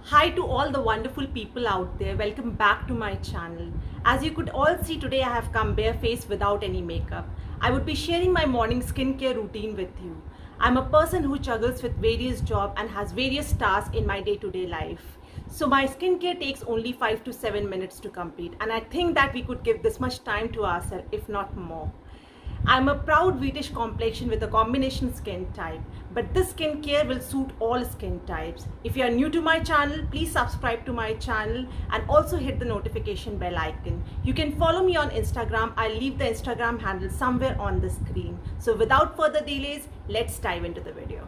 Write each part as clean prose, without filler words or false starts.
Hi to all the wonderful people out there. Welcome back to my channel. As you could all see today, I have come barefaced without any makeup. I would be sharing my morning skincare routine with you. I'm a person who juggles with various jobs and has various tasks in my day-to-day life. So my skincare takes only 5 to 7 minutes to complete, and I think that we could give this much time to ourselves, if not more. I'm a proud wheatish complexion with a combination skin type, but this skincare will suit all skin types. If you are new to my channel, please subscribe to my channel and also hit the notification bell icon. You can follow me on Instagram. I'll leave the Instagram handle somewhere on the screen. So without further delays, let's dive into the video.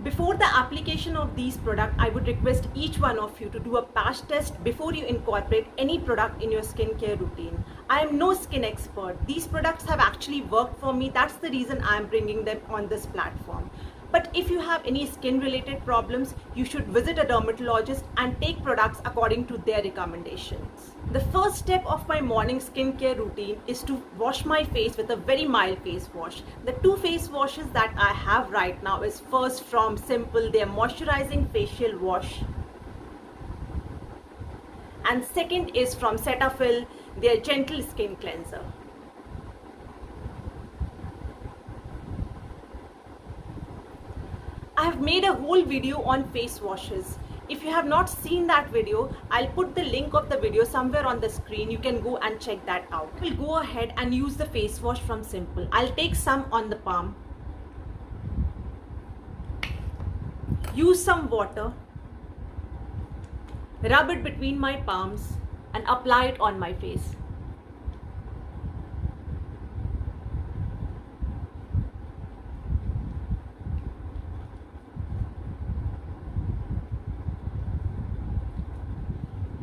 Before the application of these products, I would request each one of you to do a patch test before you incorporate any product in your skincare routine. I am no skin expert. These products have actually worked for me. That's the reason I am bringing them on this platform. But if you have any skin related problems, you should visit a dermatologist and take products according to their recommendations. The first step of my morning skincare routine is to wash my face with a very mild face wash. The two face washes that I have right now is first from Simple, their moisturizing facial wash. And second is from Cetaphil, their gentle skin cleanser. I have made a whole video on face washes. If you have not seen that video, I'll put the link of the video somewhere on the screen. You can go and check that out. We'll go ahead and use the face wash from Simple. I'll take some on the palm. Use some water. Rub it between my palms and apply it on my face.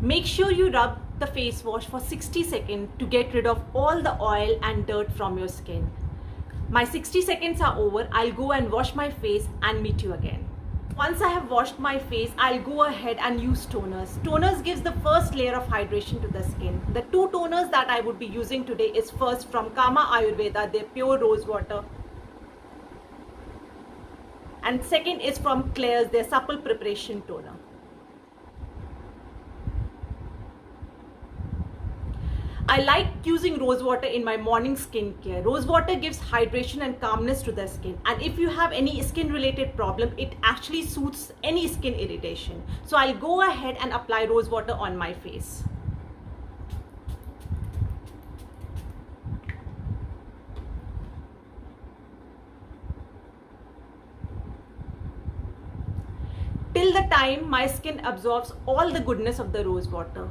Make sure you rub the face wash for 60 seconds to get rid of all the oil and dirt from your skin. My 60 seconds are over. I'll go and wash my face and meet you again. Once I have washed my face, I'll go ahead and use toners. Toners gives the first layer of hydration to the skin. The two toners that I would be using today is first from Kama Ayurveda, their pure rose water. And second is from Klairs, their supple preparation toner. I like using rose water in my morning skincare. Rose water gives hydration and calmness to the skin. And if you have any skin related problem, it actually suits any skin irritation. So I'll go ahead and apply rose water on my face. Till the time my skin absorbs all the goodness of the rose water.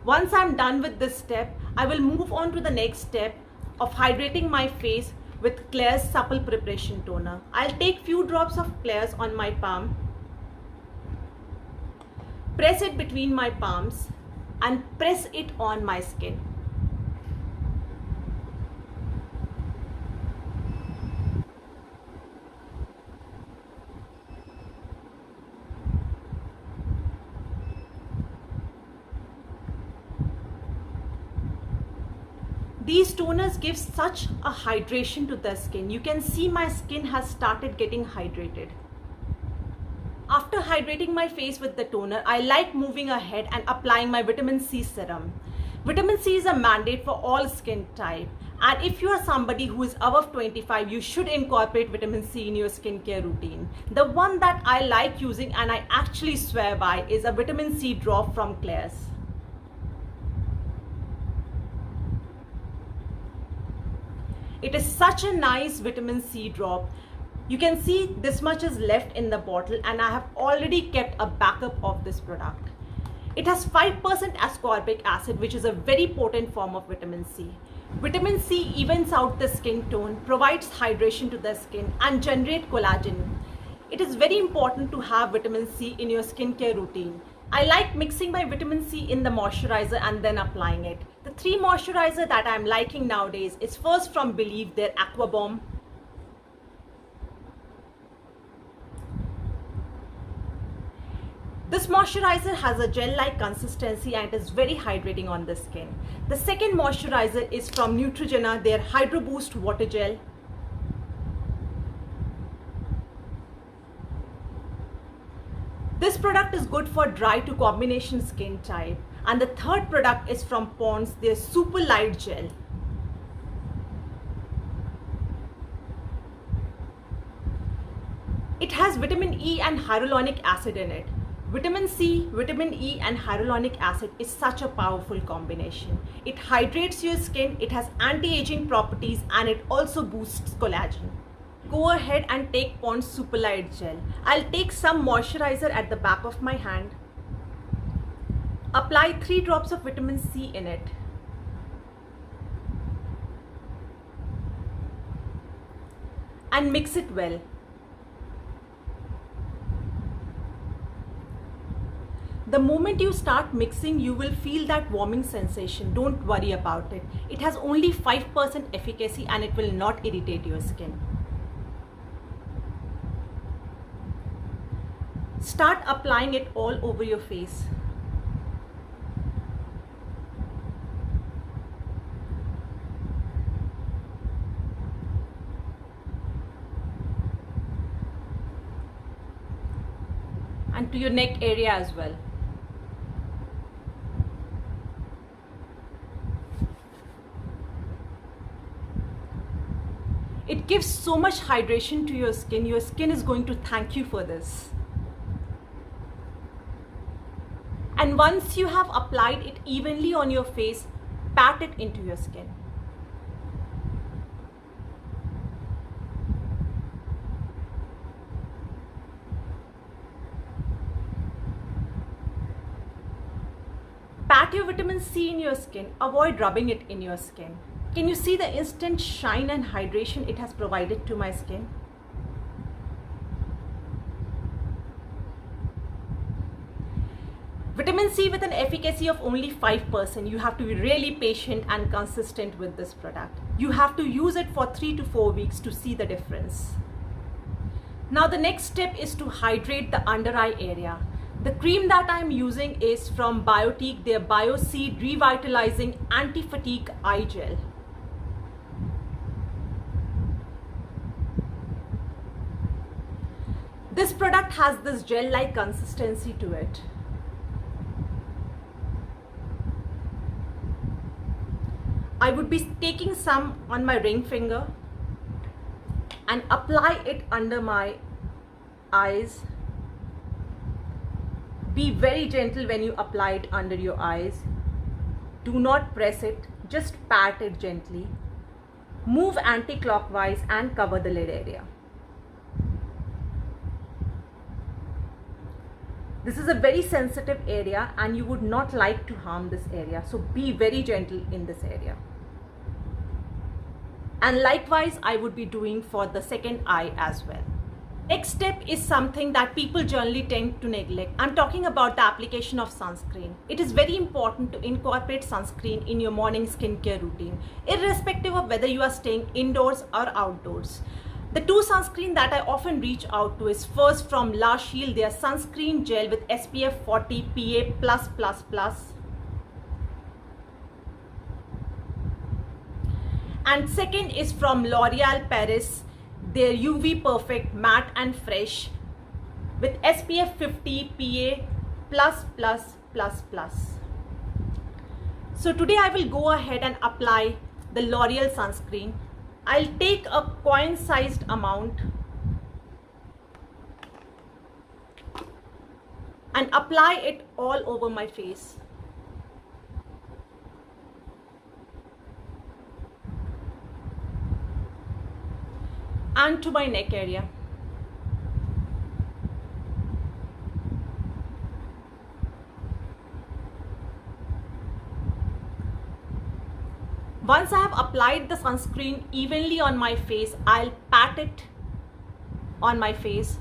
Once I'm done with this step, I will move on to the next step of hydrating my face with Klairs Supple Preparation Toner. I'll take few drops of Klairs on my palm, press it between my palms and press it on my skin. These toners give such a hydration to the skin. You can see my skin has started getting hydrated. After hydrating my face with the toner, I like moving ahead and applying my vitamin C serum. Vitamin C is a mandate for all skin type. And if you are somebody who is above 25, you should incorporate vitamin C in your skincare routine. The one that I like using and I actually swear by is a vitamin C drop from Klairs. It is such a nice vitamin C drop. You can see this much is left in the bottle and I have already kept a backup of this product. It has 5% ascorbic acid, which is a very potent form of vitamin C. Vitamin C evens out the skin tone, provides hydration to the skin and generates collagen. It is very important to have vitamin C in your skincare routine. I like mixing my vitamin C in the moisturizer and then applying it. The three moisturizer that I'm liking nowadays is first from Believe, their Aqua Bomb. This moisturizer has a gel-like consistency and it is very hydrating on the skin. The second moisturizer is from Neutrogena, their Hydro Boost Water Gel. This product is good for dry to combination skin type. And the third product is from Pond's, their Super Light Gel. It has vitamin E and hyaluronic acid in it. Vitamin C, vitamin E and hyaluronic acid is such a powerful combination. It hydrates your skin, it has anti-aging properties, and it also boosts collagen. Go ahead and take Pond's Super Light Gel. I'll take some moisturizer at the back of my hand. Apply 3 drops of vitamin C in it. And mix it well. The moment you start mixing, you will feel that warming sensation. Don't worry about it. It has only 5% efficacy and it will not irritate your skin. Start applying it all over your face. And to your neck area as well. It gives so much hydration to your skin. Your skin is going to thank you for this. And once you have applied it evenly on your face, pat it into your skin. Pat your vitamin C in your skin. Avoid rubbing it in your skin. Can you see the instant shine and hydration it has provided to my skin? Vitamin C with an efficacy of only 5%. You have to be really patient and consistent with this product. You have to use it for 3 to 4 weeks to see the difference. Now the next step is to hydrate the under eye area. The cream that I am using is from Biotique, their BioSeed Revitalizing Anti-Fatigue Eye Gel. This product has this gel-like consistency to it. I would be taking some on my ring finger and apply it under my eyes. Be very gentle when you apply it under your eyes. Do not press it, just pat it gently. Move anti-clockwise and cover the lid area. This is a very sensitive area and you would not like to harm this area, so be very gentle in this area. And likewise, I would be doing for the second eye as well. Next step is something that people generally tend to neglect. I'm talking about the application of sunscreen. It is very important to incorporate sunscreen in your morning skincare routine, irrespective of whether you are staying indoors or outdoors. The 2 sunscreen that I often reach out to is first from La Shield, their sunscreen gel with SPF 40 PA+++. And second is from L'Oreal Paris, their UV Perfect Matte and Fresh with SPF 50 PA++++. So today I will go ahead and apply the L'Oreal sunscreen. I'll take a coin-sized amount and apply it all over my face. And to my neck area. Once I have applied the sunscreen evenly on my face, I'll pat it on my face.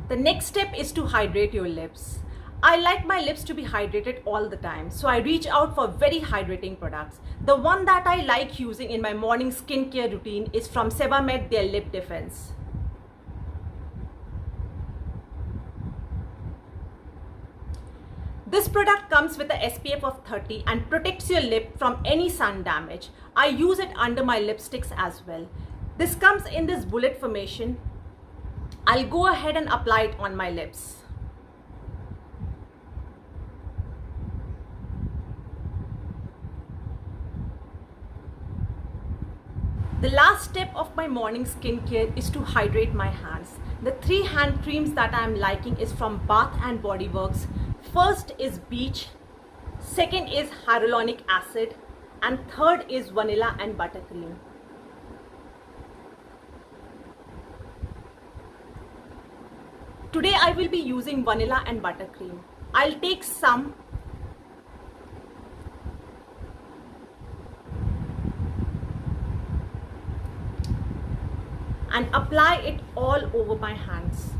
The next step is to hydrate your lips. I like my lips to be hydrated all the time, so I reach out for very hydrating products. The one that I like using in my morning skincare routine is from Sebamed, their Lip Defense. This product comes with a SPF of 30 and protects your lip from any sun damage. I use it under my lipsticks as well. This comes in this bullet formation. I'll go ahead and apply it on my lips. The last step of my morning skincare is to hydrate my hands. The 3 hand creams that I am liking is from Bath and Body Works. First is Beach, second is Hyaluronic Acid, and third is Vanilla and Buttercream. Today I will be using Vanilla and Buttercream. I'll take some and apply it all over my hands.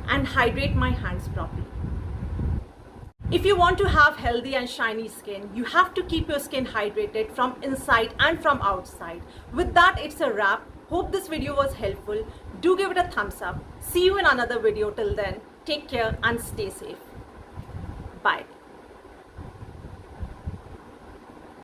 And hydrate my hands properly. If you want to have healthy and shiny skin, you have to keep your skin hydrated from inside and from outside. With that, it's a wrap. Hope this video was helpful. Do give it a thumbs up. See you in another video. Till then, take care and stay safe. Bye.